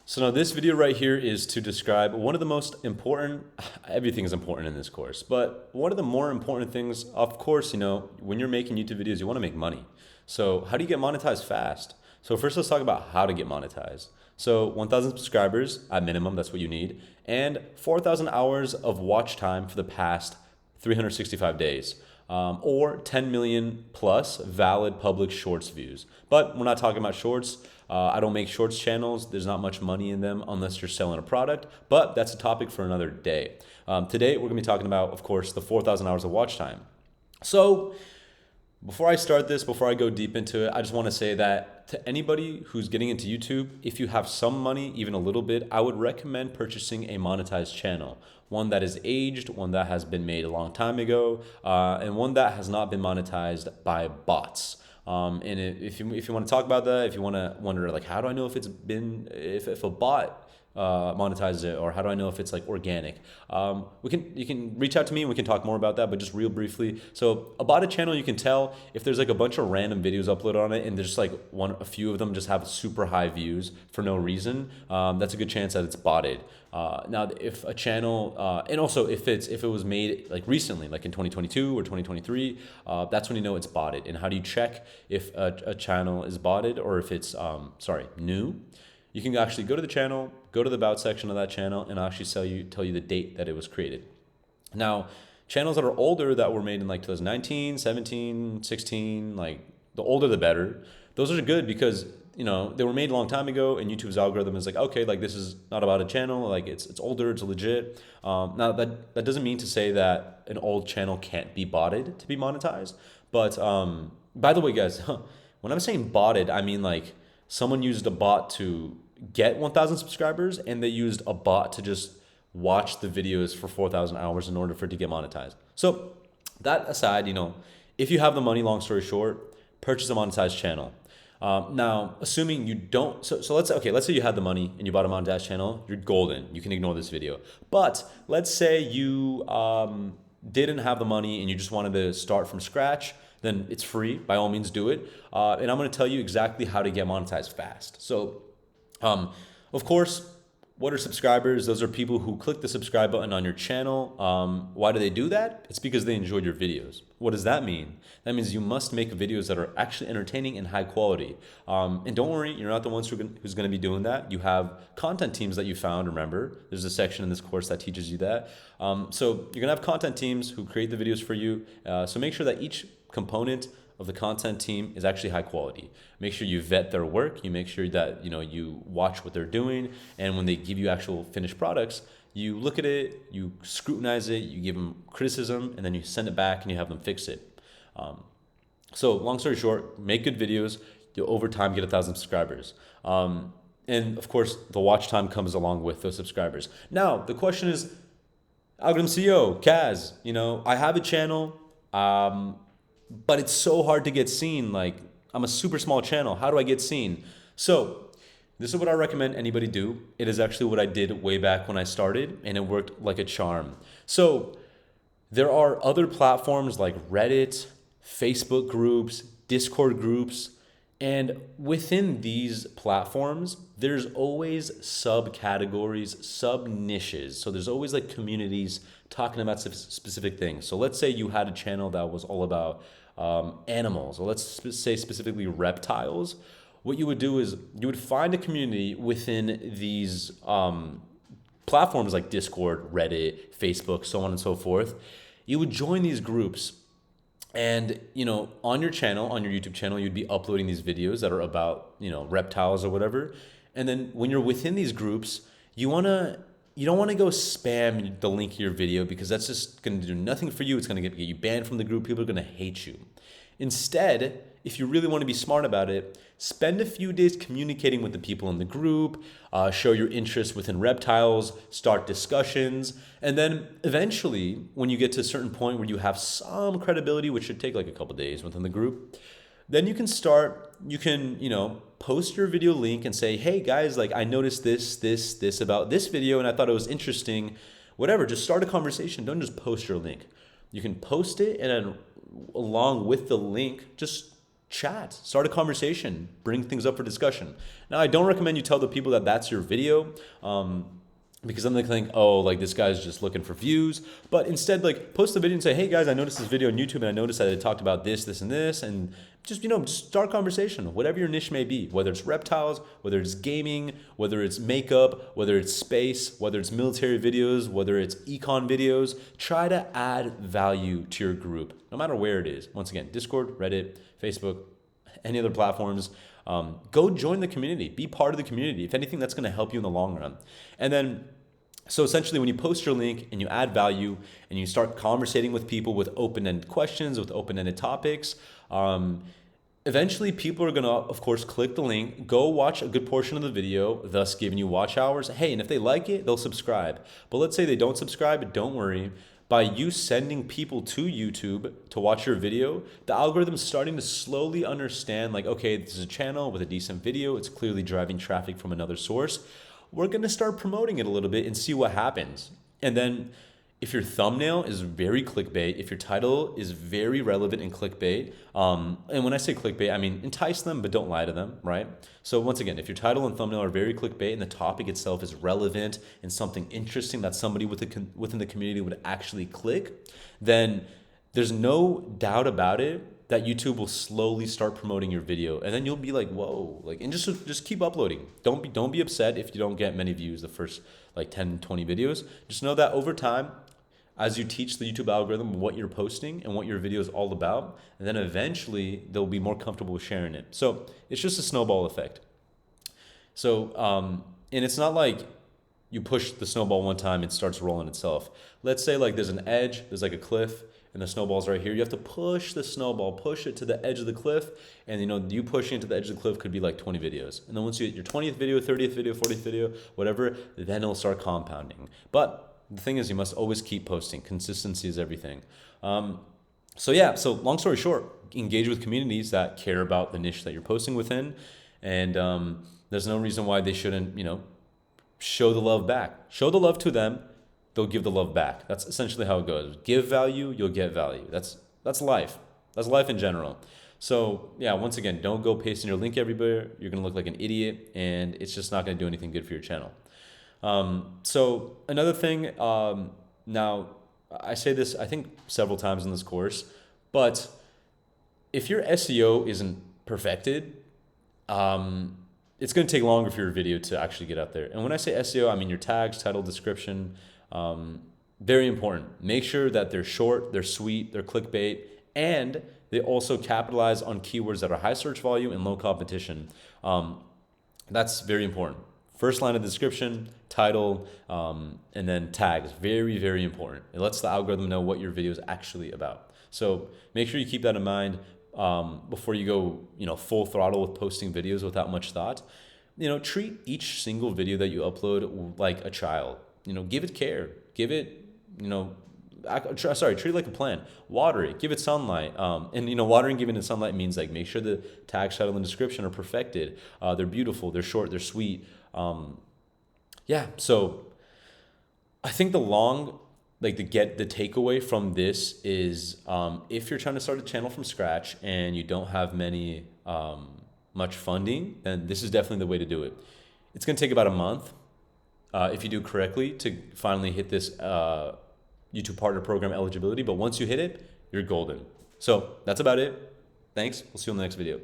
So now this video right here is to describe one of the most important, everything is important in this course, but one of the more important things, of course, when you're making YouTube videos, you want to make money. So how do you get monetized fast? So first let's talk about how to get monetized. So 1,000 subscribers at minimum, that's what you need, and 4,000 hours of watch time for the past 365 days. Or 10 million plus valid public shorts views. But we're not talking about shorts. I don't make shorts channels. There's not much money in them unless you're selling a product, but that's a topic for another day. Today, we're gonna be talking about, of course, the 4,000 hours of watch time. So before I start this, before I go deep into it, I just wanna say that to anybody who's getting into YouTube, if you have some money, even a little bit, I would recommend purchasing a monetized channel. One that is aged, one that has been made a long time ago, and one that has not been monetized by bots. And if you want to talk about that, if you want to wonder like, how do I know if it's been, if a bot monetizes it, or how do I know if it's like organic? You can reach out to me and we can talk more about that, but just real briefly. So about a channel, you can tell if there's like a bunch of random videos uploaded on it and there's like a few of them just have super high views for no reason. That's a good chance that it's botted. Now, if a channel, and also if it was made like recently, like in 2022 or 2023, that's when you know it's botted. And how do you check if a channel is botted or if it's, new? You can actually go to the channel, go to the about section of that channel, and actually tell you the date that it was created. Now, channels that are older that were made in like 2019, 17, 16, like the older the better. Those are good because they were made a long time ago, and YouTube's algorithm is like, okay, like this is not about a channel, like it's older, it's legit. Now that doesn't mean to say that an old channel can't be botted to be monetized. But by the way, guys, when I'm saying botted, I mean like someone used a bot to get 1,000 subscribers, and they used a bot to just watch the videos for 4,000 hours in order for it to get monetized. So that aside, if you have the money, long story short, purchase a monetized channel. Now, assuming you don't, so let's say you had the money and you bought a monetized channel, you're golden. You can ignore this video. But let's say you didn't have the money and you just wanted to start from scratch, then it's free. By all means, do it. And I'm going to tell you exactly how to get monetized fast. So, of course, what are subscribers? Those are people who click the subscribe button on your channel. Why do they do that? It's because they enjoyed your videos. What does that mean? That means you must make videos that are actually entertaining and high quality. And don't worry, you're not the ones who's going to be doing that. You have content teams that you found, remember. There's a section in this course that teaches you that. So you're going to have content teams who create the videos for you. So make sure that each component of the content team is actually high quality. Make sure you vet their work. You make sure that you watch what they're doing, and when they give you actual finished products, you look at it, you scrutinize it, you give them criticism, and then you send it back and you have them fix it. So long story short, make good videos. You'll over time get 1,000 subscribers. And of course, the watch time comes along with those subscribers. Now the question is, Algorithm CEO Kaz, I have a channel. But it's so hard to get seen. Like, I'm a super small channel. How do I get seen? So this is what I recommend anybody do. It is actually what I did way back when I started, and it worked like a charm. So there are other platforms like Reddit, Facebook groups, Discord groups, and within these platforms, there's always subcategories, sub-niches. So there's always like communities talking about specific things. So let's say you had a channel that was all about animals, or let's say specifically reptiles. What you would do is you would find a community within these platforms like Discord, Reddit, Facebook, so on and so forth. You would join these groups, and on your channel, on your YouTube channel, you'd be uploading these videos that are about reptiles or whatever. And then when you're within these groups, you don't want to go spam the link of your video, because that's just going to do nothing for you. It's going to get you banned from the group. People are going to hate you. Instead, if you really want to be smart about it, spend a few days communicating with the people in the group, show your interest within reptiles, start discussions, and then eventually, when you get to a certain point where you have some credibility, which should take like a couple days within the group, then you can post your video link and say, hey guys, like I noticed this about this video and I thought it was interesting, whatever. Just start a conversation. Don't just post your link. You can post it, and then along with the link, just chat, start a conversation, bring things up for discussion. Now, I don't recommend you tell the people that that's your video, because then they think, oh, like this guy's just looking for views. But instead, like post the video and say, hey guys, I noticed this video on YouTube and I noticed that it talked about this, this, and this, and just, just start conversation, whatever your niche may be, whether it's reptiles, whether it's gaming, whether it's makeup, whether it's space, whether it's military videos, whether it's econ videos. Try to add value to your group, no matter where it is. Once again, Discord, Reddit, Facebook, any other platforms. Go join the community, be part of the community. If anything, that's going to help you in the long run. And then, so essentially when you post your link and you add value and you start conversating with people with open-ended questions, with open-ended topics, eventually people are going to, of course, click the link, go watch a good portion of the video, thus giving you watch hours. Hey, and if they like it, they'll subscribe. But let's say they don't subscribe, don't worry. By you sending people to YouTube to watch your video, the algorithm's starting to slowly understand, like, okay, this is a channel with a decent video. It's clearly driving traffic from another source. We're going to start promoting it a little bit and see what happens. And then if your thumbnail is very clickbait, if your title is very relevant in clickbait, and when I say clickbait, I mean entice them, but don't lie to them, right? So once again, if your title and thumbnail are very clickbait and the topic itself is relevant and something interesting that somebody within the community would actually click, then there's no doubt about it that YouTube will slowly start promoting your video, and then you'll be like, whoa, like, and just keep uploading. Don't be upset if you don't get many views the first like 10, 20 videos. Just know that over time, as you teach the YouTube algorithm what you're posting and what your video is all about, and then eventually they'll be more comfortable with sharing it. So it's just a snowball effect. So, and it's not like you push the snowball one time, it starts rolling itself. Let's say like there's an edge, there's like a cliff, and the snowball's right here. You have to push the snowball, push it to the edge of the cliff, and you pushing it to the edge of the cliff could be like 20 videos. And then once you hit your 20th video, 30th video, 40th video, whatever, then it'll start compounding. But the thing is, you must always keep posting. Consistency is everything. So long story short, engage with communities that care about the niche that you're posting within, and there's no reason why they shouldn't, show the love back. Show the love to them, they'll give the love back. That's essentially how it goes. Give value, you'll get value. That's life. That's life in general. So yeah, once again, don't go pasting your link everywhere. You're gonna look like an idiot, and it's just not gonna do anything good for your channel. So another thing, now I say this, I think several times in this course, but if your SEO isn't perfected, it's going to take longer for your video to actually get out there. And when I say SEO, I mean your tags, title, description, very important. Make sure that they're short, they're sweet, they're clickbait, and they also capitalize on keywords that are high search volume and low competition. That's very important. First line of description, title, and then tags. Very, very important. It lets the algorithm know what your video is actually about. So make sure you keep that in mind before you go, full throttle with posting videos without much thought. Treat each single video that you upload like a child. Give it care. Give it, treat it like a plant. Water it. Give it sunlight. And watering, giving it sunlight means like make sure the tag, title, and description are perfected. They're beautiful. They're short. They're sweet. So I think the takeaway from this is if you're trying to start a channel from scratch and you don't have much funding, then this is definitely the way to do it. It's going to take about a month if you do correctly to finally hit this YouTube Partner Program eligibility. But once you hit it, you're golden. So that's about it. Thanks. We'll see you on the next video.